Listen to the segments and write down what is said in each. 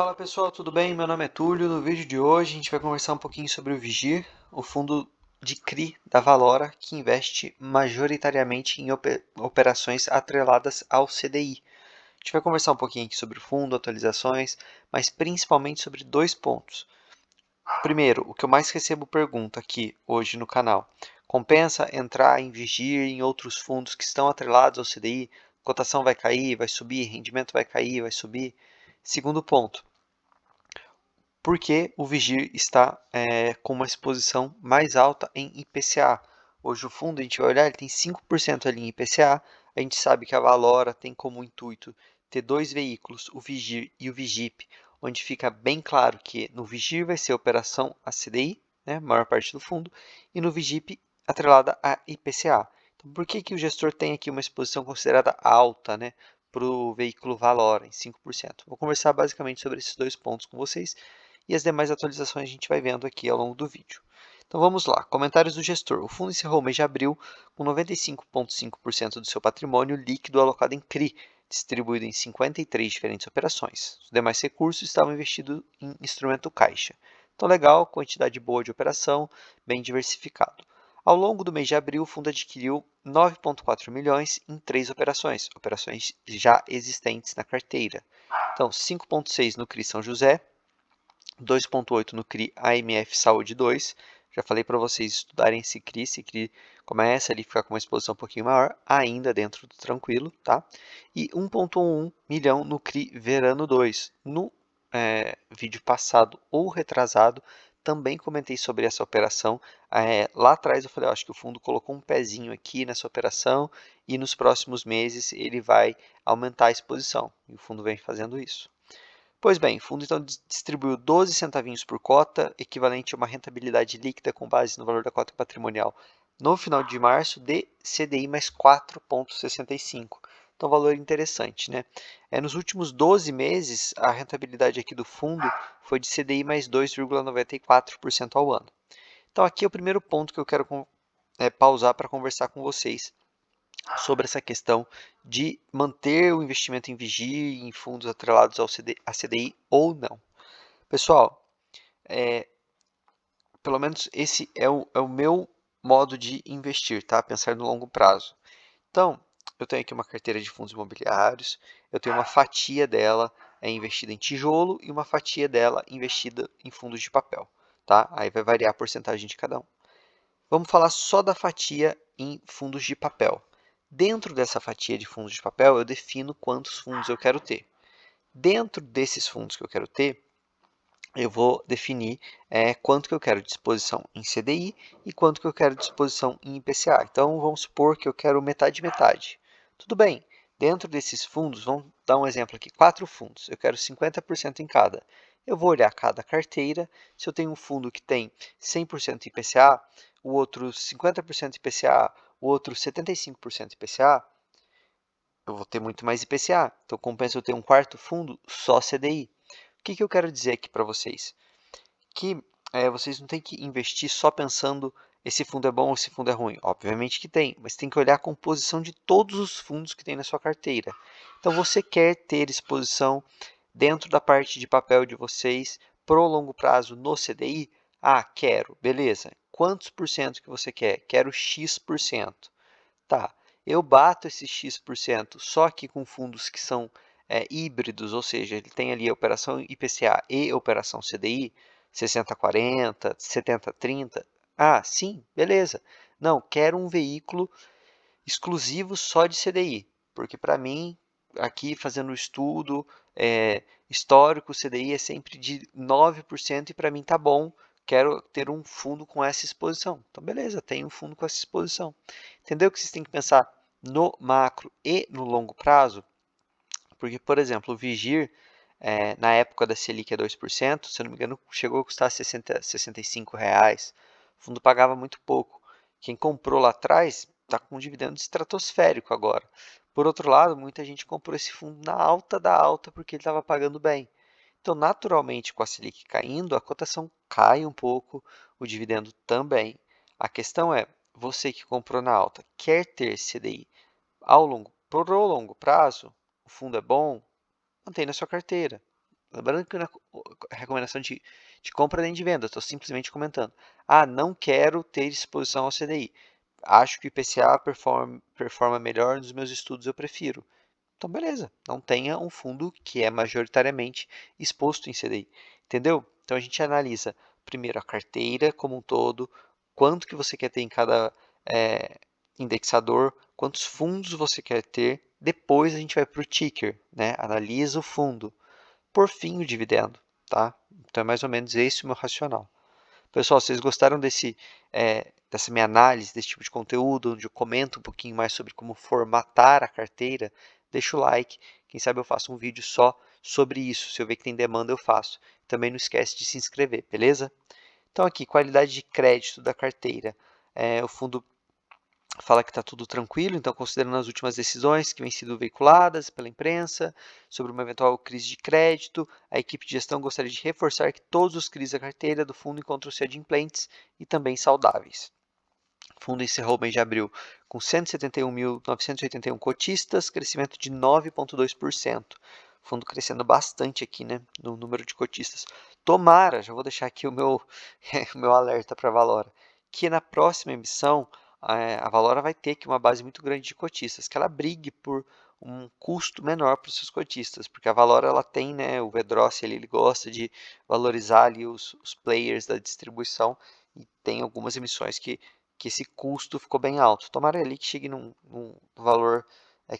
Fala pessoal, tudo bem? Meu nome é Túlio. No vídeo de hoje a gente vai conversar um pouquinho sobre o Vigir, o fundo de CRI da Valora, que investe majoritariamente em operações atreladas ao CDI. A gente vai conversar um pouquinho aqui sobre o fundo, atualizações, mas principalmente sobre dois pontos. Primeiro, o que eu mais recebo pergunta aqui hoje no canal: compensa entrar em Vigir em outros fundos que estão atrelados ao CDI? Cotação vai cair, vai subir, rendimento vai cair, vai subir? Segundo ponto: por que o Vigir está com uma exposição mais alta em IPCA? Hoje o fundo, a gente vai olhar, ele tem 5% ali em IPCA. A gente sabe que a Valora tem como intuito ter dois veículos, o Vigir e o Vigip, onde fica bem claro que no Vigir vai ser a operação a CDI, né, a maior parte do fundo, e no Vigip atrelada a IPCA. Então, por que o gestor tem aqui uma exposição considerada alta, né, para o veículo Valora, em 5%? Vou conversar basicamente sobre esses dois pontos com vocês e as demais atualizações a gente vai vendo aqui ao longo do vídeo. Então vamos lá, comentários do gestor. O fundo encerrou o mês de abril com 95,5% do seu patrimônio líquido alocado em CRI, distribuído em 53 diferentes operações. Os demais recursos estavam investidos em instrumento caixa. Então legal, quantidade boa de operação, bem diversificado. Ao longo do mês de abril, o fundo adquiriu 9,4 milhões em 3 operações, operações já existentes na carteira. Então, 5,6 no CRI São José, 2,8 no CRI AMF Saúde 2. Já falei para vocês estudarem esse CRI começa ali a ficar com uma exposição um pouquinho maior, ainda dentro do tranquilo, tá? E 1,1 milhão no CRI Verano 2. No vídeo passado ou retrasado, também comentei sobre essa operação. Lá atrás eu falei, acho que o fundo colocou um pezinho aqui nessa operação e nos próximos meses ele vai aumentar a exposição. E o fundo vem fazendo isso. Pois bem, o fundo então distribuiu 12 centavinhos por cota, equivalente a uma rentabilidade líquida com base no valor da cota patrimonial no final de março de CDI mais 4,65. Então, valor interessante, né? Nos últimos 12 meses, a rentabilidade aqui do fundo foi de CDI mais 2,94% ao ano. Então, aqui é o primeiro ponto que eu quero pausar para conversar com vocês sobre essa questão de manter o investimento em Vigir, em fundos atrelados ao a CDI ou não. Pessoal, pelo menos esse é o meu modo de investir, tá? Pensar no longo prazo. Então, eu tenho aqui uma carteira de fundos imobiliários, eu tenho uma fatia dela investida em tijolo e uma fatia dela investida em fundos de papel, tá? Aí vai variar a porcentagem de cada um. Vamos falar só da fatia em fundos de papel. Dentro dessa fatia de fundos de papel, eu defino quantos fundos eu quero ter. Dentro desses fundos que eu quero ter, eu vou definir quanto que eu quero de exposição em CDI e quanto que eu quero de exposição em IPCA. Então, vamos supor que eu quero metade metade. Tudo bem, dentro desses fundos, vamos dar um exemplo aqui, 4 fundos, eu quero 50% em cada. Eu vou olhar cada carteira, se eu tenho um fundo que tem 100% IPCA, o outro 50% IPCA, o outro 75% IPCA, eu vou ter muito mais IPCA. Então, compensa eu ter um quarto fundo só CDI. O que eu quero dizer aqui para vocês? Que vocês não têm que investir só pensando esse fundo é bom ou esse fundo é ruim. Obviamente que tem, mas tem que olhar a composição de todos os fundos que tem na sua carteira. Então, você quer ter exposição dentro da parte de papel de vocês pro longo prazo no CDI? Ah, quero. Beleza. Quantos por cento que você quer? Quero X%. Tá. Eu bato esse X% só que com fundos que são híbridos, ou seja, ele tem ali a operação IPCA e a operação CDI, 60-40, 70-30. Ah, sim, beleza. Não, quero um veículo exclusivo só de CDI, porque para mim, aqui fazendo o estudo histórico, o CDI é sempre de 9% e para mim tá bom, quero ter um fundo com essa exposição. Então, beleza, tem um fundo com essa exposição. Entendeu que vocês têm que pensar no macro e no longo prazo? Porque, por exemplo, o Vigir, na época da Selic a 2%, se eu não me engano, chegou a custar 60, R$ 65. O fundo pagava muito pouco. Quem comprou lá atrás está com um dividendo estratosférico agora. Por outro lado, muita gente comprou esse fundo na alta da alta porque ele estava pagando bem. Então, naturalmente, com a Selic caindo, a cotação cai um pouco, o dividendo também. A questão é, você que comprou na alta, quer ter CDI pro longo prazo, o fundo é bom, mantém na sua carteira. Lembrando que na recomendação de compra nem de venda, estou simplesmente comentando. Ah, não quero ter exposição ao CDI. Acho que o IPCA performa melhor nos meus estudos, eu prefiro. Então, beleza, não tenha um fundo que é majoritariamente exposto em CDI, entendeu? Então, a gente analisa primeiro a carteira como um todo, quanto que você quer ter em cada indexador, quantos fundos você quer ter, depois a gente vai para o ticker, né? Analisa o fundo, por fim o dividendo, tá? Então, é mais ou menos esse o meu racional. Pessoal, vocês gostaram dessa minha análise, desse tipo de conteúdo, onde eu comento um pouquinho mais sobre como formatar a carteira? Deixa o like. Quem sabe eu faço um vídeo só sobre isso. Se eu ver que tem demanda, eu faço. Também não esquece de se inscrever, beleza? Então aqui, qualidade de crédito da carteira. O fundo fala que está tudo tranquilo, então considerando as últimas decisões que vêm sido veiculadas pela imprensa sobre uma eventual crise de crédito, a equipe de gestão gostaria de reforçar que todos os CRIs da carteira do fundo encontram-se adimplentes e também saudáveis. O fundo encerrou o mês de abril com 171.981 cotistas, crescimento de 9,2%. Fundo crescendo bastante aqui, né, no número de cotistas. Tomara, já vou deixar aqui o meu, o meu alerta para a Valora, que na próxima emissão a Valora vai ter aqui uma base muito grande de cotistas, que ela brigue por um custo menor para os seus cotistas, porque a Valora ela tem, né, o Vedrossi ele gosta de valorizar ali os players da distribuição e tem algumas emissões que esse custo ficou bem alto. Tomara ali que chegue num valor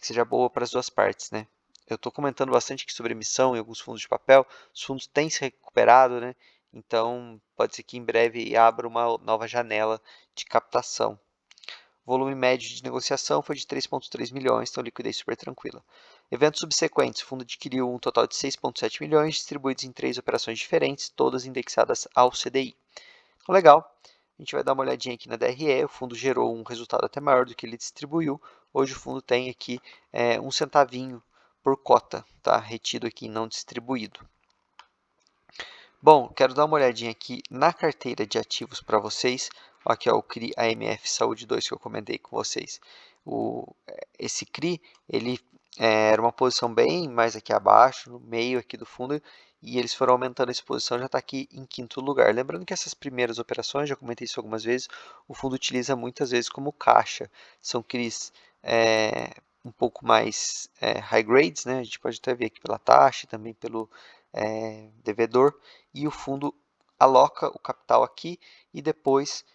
que seja boa para as duas partes, né? Eu estou comentando bastante aqui sobre emissão em alguns fundos de papel. Os fundos têm se recuperado, né? Então, pode ser que em breve abra uma nova janela de captação. O volume médio de negociação foi de 3,3 milhões, então liquidez super tranquila. Eventos subsequentes, o fundo adquiriu um total de 6,7 milhões, distribuídos em 3 operações diferentes, todas indexadas ao CDI. Então, legal. A gente vai dar uma olhadinha aqui na DRE, o fundo gerou um resultado até maior do que ele distribuiu. Hoje o fundo tem aqui um centavinho por cota, tá? Retido aqui, não distribuído. Bom, quero dar uma olhadinha aqui na carteira de ativos para vocês. Aqui é o CRI AMF Saúde 2 que eu comentei com vocês. Esse CRI, ele era uma posição bem mais aqui abaixo, no meio aqui do fundo, e eles foram aumentando a exposição, já está aqui em quinto lugar. Lembrando que essas primeiras operações, já comentei isso algumas vezes, o fundo utiliza muitas vezes como caixa. São CRIs um pouco mais high grades, né? A gente pode até ver aqui pela taxa, também pelo devedor, e o fundo aloca o capital aqui e depois,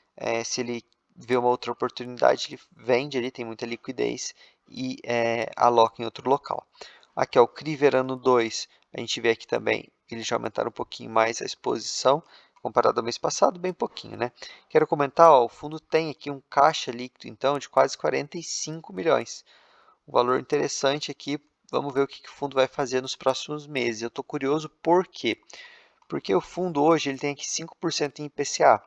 se ele vê uma outra oportunidade, ele vende ali, tem muita liquidez e aloca em outro local. Aqui é o CRI Verano 2, a gente vê aqui também, eles já aumentaram um pouquinho mais a exposição, comparado ao mês passado, bem pouquinho, né? Quero comentar, ó, o fundo tem aqui um caixa líquido, então, de quase 45 milhões. Um valor interessante aqui, vamos ver o que o fundo vai fazer nos próximos meses. Eu estou curioso por quê? Porque o fundo hoje ele tem aqui 5% em IPCA.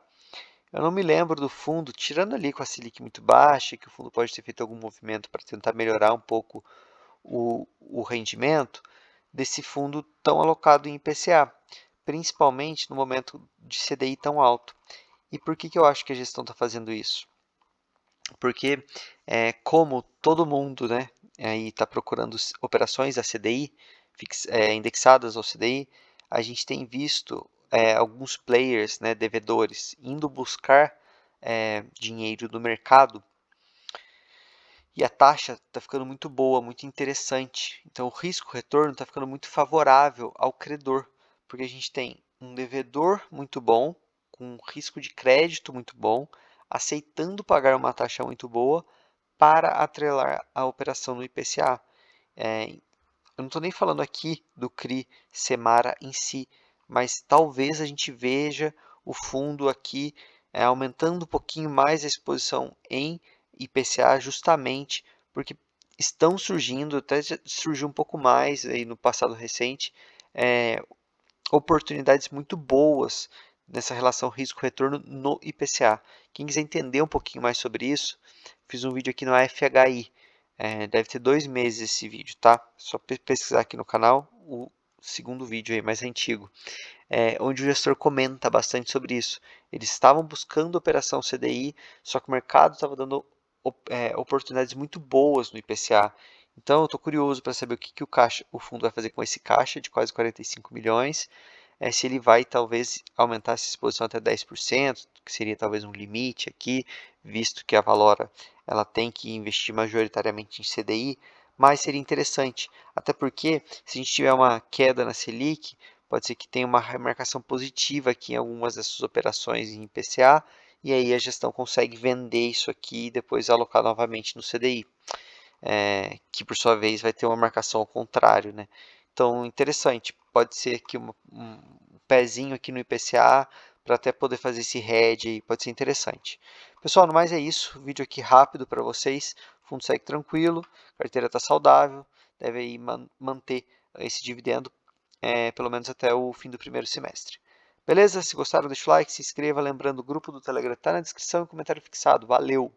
Eu não me lembro do fundo, tirando ali com a Selic muito baixa, que o fundo pode ter feito algum movimento para tentar melhorar um pouco o rendimento, desse fundo tão alocado em IPCA, principalmente no momento de CDI tão alto. E por que eu acho que a gestão está fazendo isso? Porque como todo mundo, né, aí está procurando operações a CDI, indexadas ao CDI, a gente tem visto alguns players, né, devedores, indo buscar dinheiro do mercado e a taxa está ficando muito boa, muito interessante. Então o risco-retorno está ficando muito favorável ao credor, porque a gente tem um devedor muito bom, com um risco de crédito muito bom, aceitando pagar uma taxa muito boa para atrelar a operação no IPCA. Eu não estou nem falando aqui do CRI Semara em si, mas talvez a gente veja o fundo aqui aumentando um pouquinho mais a exposição em IPCA, justamente porque estão surgindo, até surgiu um pouco mais aí no passado recente, oportunidades muito boas nessa relação risco-retorno no IPCA. Quem quiser entender um pouquinho mais sobre isso, fiz um vídeo aqui no AFHI. Deve ter 2 meses esse vídeo, tá? Só pesquisar aqui no canal o segundo vídeo aí, mais antigo, onde o gestor comenta bastante sobre isso. Eles estavam buscando operação CDI, só que o mercado estava dando oportunidades muito boas no IPCA. Então, eu estou curioso para saber o que o fundo vai fazer com esse caixa de quase 45 milhões, se ele vai talvez aumentar essa exposição até 10%, que seria talvez um limite aqui, visto que a Valora ela tem que investir majoritariamente em CDI, mas seria interessante, até porque se a gente tiver uma queda na Selic, pode ser que tenha uma remarcação positiva aqui em algumas dessas operações em IPCA, e aí a gestão consegue vender isso aqui e depois alocar novamente no CDI, que por sua vez vai ter uma marcação ao contrário, né? Então, interessante, pode ser que um pezinho aqui no IPCA para até poder fazer esse hedge aí, pode ser interessante. Pessoal, no mais é isso, vídeo aqui rápido para vocês, o fundo segue tranquilo, a carteira está saudável, deve aí manter esse dividendo pelo menos até o fim do primeiro semestre. Beleza? Se gostaram, deixa o like, se inscreva, lembrando o grupo do Telegram está na descrição e comentário fixado. Valeu!